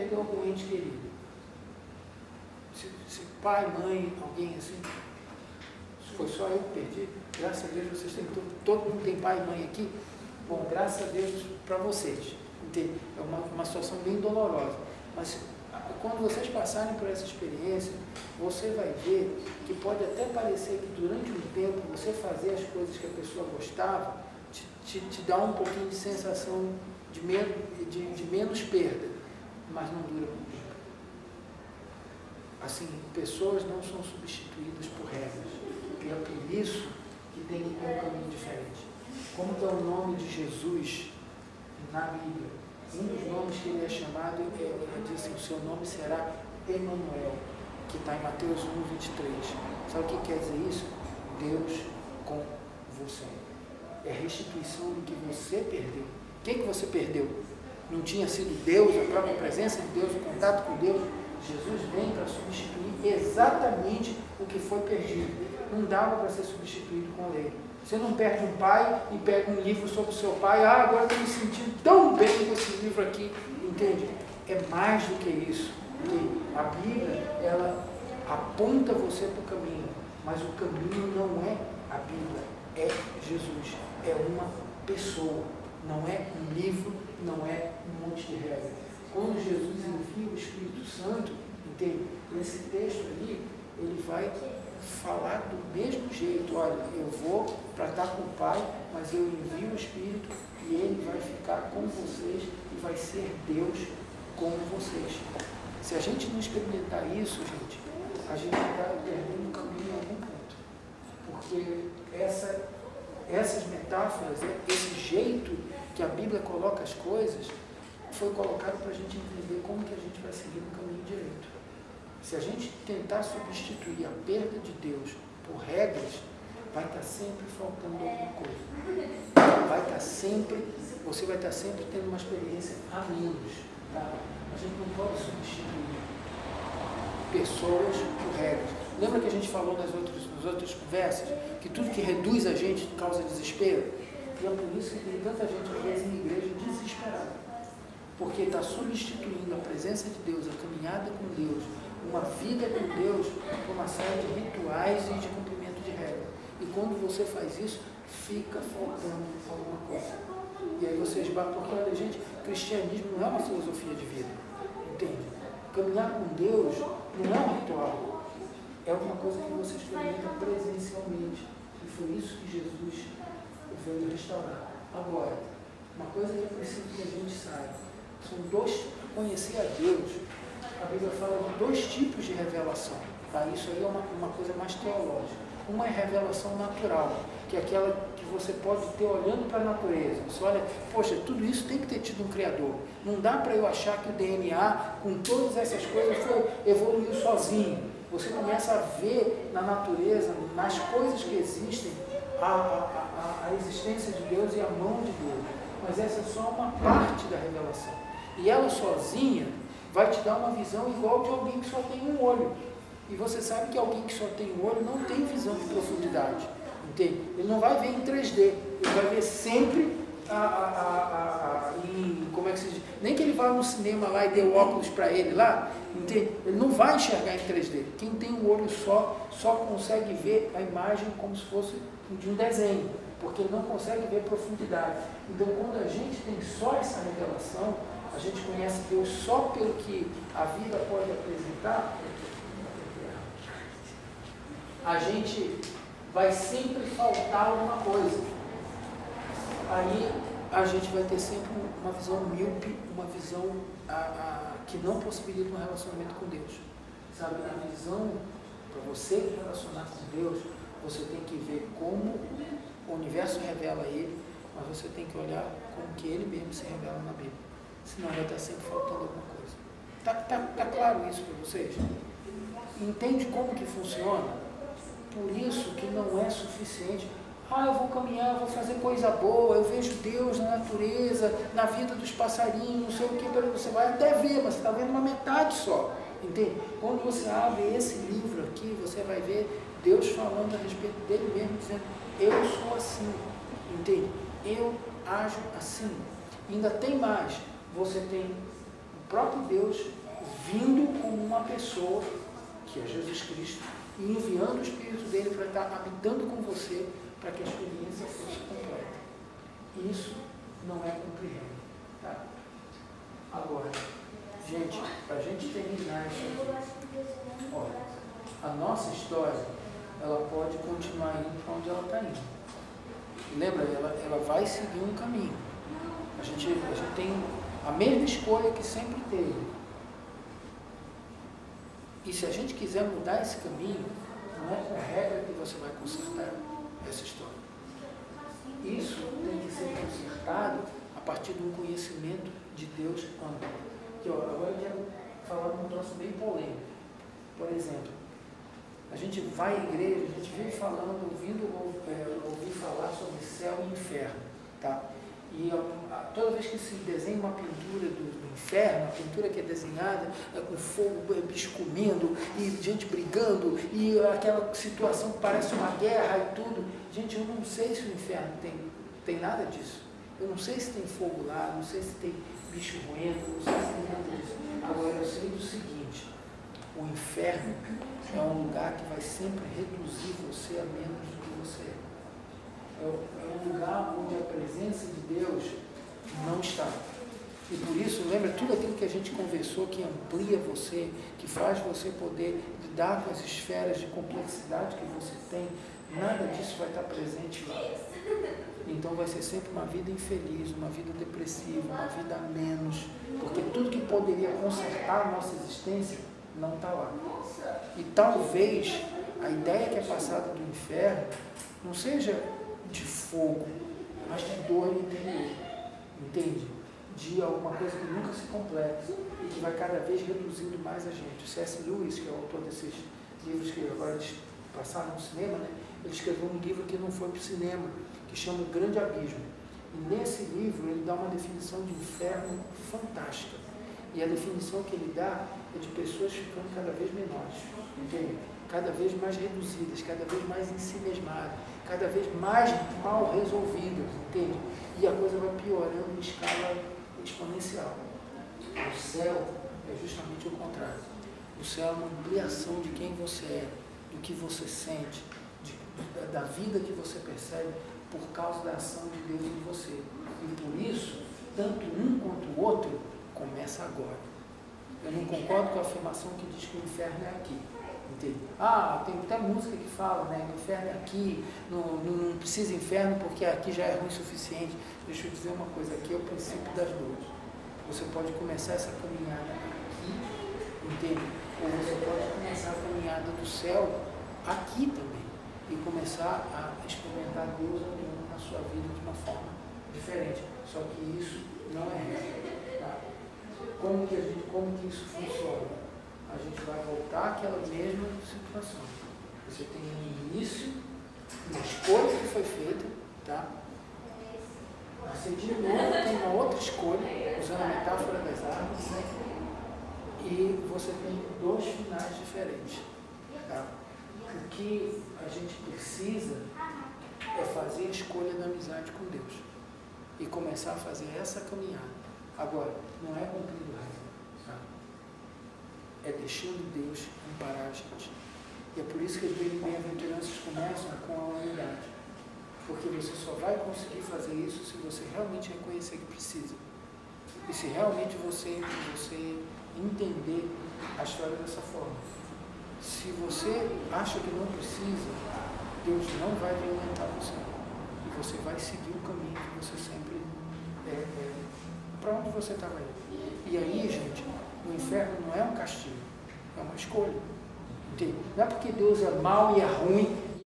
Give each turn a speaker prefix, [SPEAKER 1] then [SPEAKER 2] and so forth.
[SPEAKER 1] perdeu algum ente querido? Se pai, mãe, alguém assim, se foi só eu que perdi, graças a Deus vocês têm todo mundo tem pai e mãe aqui, bom, graças a Deus para vocês, entende? É uma situação bem dolorosa, mas quando vocês passarem por essa experiência, você vai ver que pode até parecer que durante um tempo você fazer as coisas que a pessoa gostava te dá um pouquinho de sensação de menos perda, mas não dura muito tempo. Assim, pessoas não são substituídas por regras, e é por isso que tem que ter um caminho diferente. Como está o nome de Jesus na Bíblia? Um dos nomes que ele é chamado, ele diz assim, o seu nome será Emanuel, que está em Mateus 1, 23. Sabe o que quer dizer isso? Deus com você. É restituição do que você perdeu. O que você perdeu? Não tinha sido Deus, a própria presença de Deus, o contato com Deus? Jesus vem para substituir exatamente o que foi perdido. Não dava para ser substituído com lei. Você não perde um pai e pega um livro sobre o seu pai, agora estou me sentindo tão bem com esse livro aqui, entende? É mais do que isso. A Bíblia, ela aponta você para o caminho, mas o caminho não é a Bíblia, é Jesus, é uma pessoa, não é um livro, não é um monte de regras. Quando Jesus envia o Espírito Santo, entende? Esse texto ali, ele vai falar do mesmo jeito, olha, eu vou para estar com o Pai, mas eu envio o Espírito e ele vai ficar com vocês e vai ser Deus com vocês. Se a gente não experimentar isso, gente, a gente está perdendo o caminho em algum ponto. Porque essas metáforas, esse jeito que a Bíblia coloca as coisas, foi colocado para a gente entender como que a gente vai seguir no caminho direito. Se a gente tentar substituir a perda de Deus por regras, vai estar sempre faltando alguma coisa. Você vai estar sempre tendo uma experiência a menos. Tá? A gente não pode substituir pessoas por regras. Lembra que a gente falou nas outras conversas que tudo que reduz a gente causa desespero? E é por isso que tem tanta gente, às vezes, em igreja desesperada. Porque está substituindo a presença de Deus, a caminhada com Deus, uma vida com Deus, por uma série de rituais e de cumprimento de regras. E quando você faz isso, fica faltando alguma coisa. E aí vocês batem, porque olha, gente, cristianismo não é uma filosofia de vida, entende? Caminhar com Deus não é um ritual, é uma coisa que você experimenta presencialmente. E foi isso que Jesus veio restaurar. Agora, uma coisa que é preciso que a gente saiba, são conhecer a Deus. A Bíblia fala de 2 tipos de revelação. Tá? Isso aí é uma coisa mais teológica. Uma é revelação natural, que é aquela que você pode ter olhando para a natureza. Você olha, poxa, tudo isso tem que ter tido um Criador. Não dá para eu achar que o DNA, com todas essas coisas, evoluiu sozinho. Você começa a ver na natureza, nas coisas que existem, a existência de Deus e a mão de Deus. Mas essa é só uma parte da revelação. E ela sozinha vai te dar uma visão igual de alguém que só tem um olho. E você sabe que alguém que só tem um olho não tem visão de profundidade. Entende? Ele não vai ver em 3D. Ele vai ver sempre como é que se diz? Nem que ele vá no cinema lá e dê o óculos para ele lá, entende? Ele não vai enxergar em 3D. Quem tem um olho só consegue ver a imagem como se fosse de um desenho, porque ele não consegue ver profundidade. Então, quando a gente tem só essa revelação, a gente conhece Deus só pelo que a vida pode apresentar, a gente vai sempre faltar alguma coisa. Aí a gente vai ter sempre uma visão míope, uma visão que não possibilita um relacionamento com Deus. Sabe, a visão, para você relacionar com Deus, você tem que ver como o universo revela Ele, mas você tem que olhar como que Ele mesmo se revela na Bíblia. Senão vai estar sempre faltando alguma coisa. Tá claro isso para vocês? Entende como que funciona? Por isso que não é suficiente. Eu vou caminhar, eu vou fazer coisa boa, eu vejo Deus na natureza, na vida dos passarinhos, não sei o que, você vai até ver, mas você está vendo uma metade só. Entende? Quando você abre esse livro aqui, você vai ver Deus falando a respeito dele mesmo, dizendo, eu sou assim. Entende? Eu ajo assim. E ainda tem mais. Você tem o próprio Deus vindo como uma pessoa, que é Jesus Cristo, e enviando o Espírito dele para estar habitando com você, para que a experiência fosse completa. Isso não é cumprir regra. Tá? Agora, gente, para a gente terminar isso aqui, olha, a nossa história, ela pode continuar indo para onde ela está indo. Lembra, ela vai seguir um caminho. A gente tem a mesma escolha que sempre teve. E se a gente quiser mudar esse caminho, não é com regra que você vai consertar essa história. Isso tem que ser consertado a partir de um conhecimento de Deus amplo. Que, agora eu quero falar de um troço bem polêmico. Por exemplo, a gente vai à igreja, a gente vive falando, ouvir falar sobre céu e inferno. Tá? E toda vez que se desenha uma pintura do inferno, a pintura que é desenhada com fogo, bicho comendo, e gente brigando, e aquela situação que parece uma guerra e tudo. Gente, eu não sei se o inferno tem nada disso. Eu não sei se tem fogo lá, não sei se tem bicho roendo, não sei se tem nada disso. Agora, eu sei do seguinte: o inferno é um lugar que vai sempre reduzir você a menos do que você é. É um lugar onde a presença de Deus não está. E por isso, lembra tudo aquilo que a gente conversou, que amplia você, que faz você poder lidar com as esferas de complexidade que você tem, nada disso vai estar presente lá. Então vai ser sempre uma vida infeliz, uma vida depressiva, uma vida a menos, porque tudo que poderia consertar a nossa existência não está lá. E talvez a ideia que é passada do inferno não seja de fogo, mas de dor interior, entende? De alguma coisa que nunca se completa e que vai cada vez reduzindo mais a gente. O C.S. Lewis, que é o autor desses livros que agora eles passaram no cinema, né? Ele escreveu um livro que não foi para o cinema, que chama O Grande Abismo. E nesse livro ele dá uma definição de inferno fantástica. E a definição que ele dá é de pessoas ficando cada vez menores, entende? Cada vez mais reduzidas, cada vez mais em si mesmadas, cada vez mais mal resolvidas, entende? E a coisa vai piorando em escala exponencial. O céu é justamente o contrário. O céu é uma ampliação de quem você é, do que você sente, da vida que você percebe por causa da ação de Deus em você. E por isso, tanto um quanto o outro começa agora. Eu não concordo com a afirmação que diz que o inferno é aqui. Entende? Tem até música que fala, né? O inferno é aqui, não precisa inferno porque aqui já é ruim o suficiente. Deixa eu dizer uma coisa, aqui é o princípio das dores. Você pode começar essa caminhada aqui, entende? Ou você pode começar a caminhada do céu aqui também. E começar a experimentar Deus andando na sua vida de uma forma diferente. Só que isso não é regra. Tá? Como que isso funciona? A gente vai voltar àquela mesma situação. Você tem um início, uma escolha que foi feita, tá? Você de novo tem uma outra escolha, usando a metáfora das árvores, né? E você tem dois finais diferentes. Tá? O que a gente precisa é fazer a escolha da amizade com Deus e começar a fazer essa caminhada. Agora, não é cumprindo regra, tá? É deixando Deus amparar a gente. E é por isso que as bem-aventuranças começam com a unidade. Porque você só vai conseguir fazer isso se você realmente reconhecer que precisa. E se realmente você entender a história dessa forma. Se você acha que não precisa, Deus não vai violentar você. E você vai seguir o caminho que você sempre para onde você estava indo. E aí, gente, o inferno não é um castigo, é uma escolha. Entende? Não é porque Deus é mau e é ruim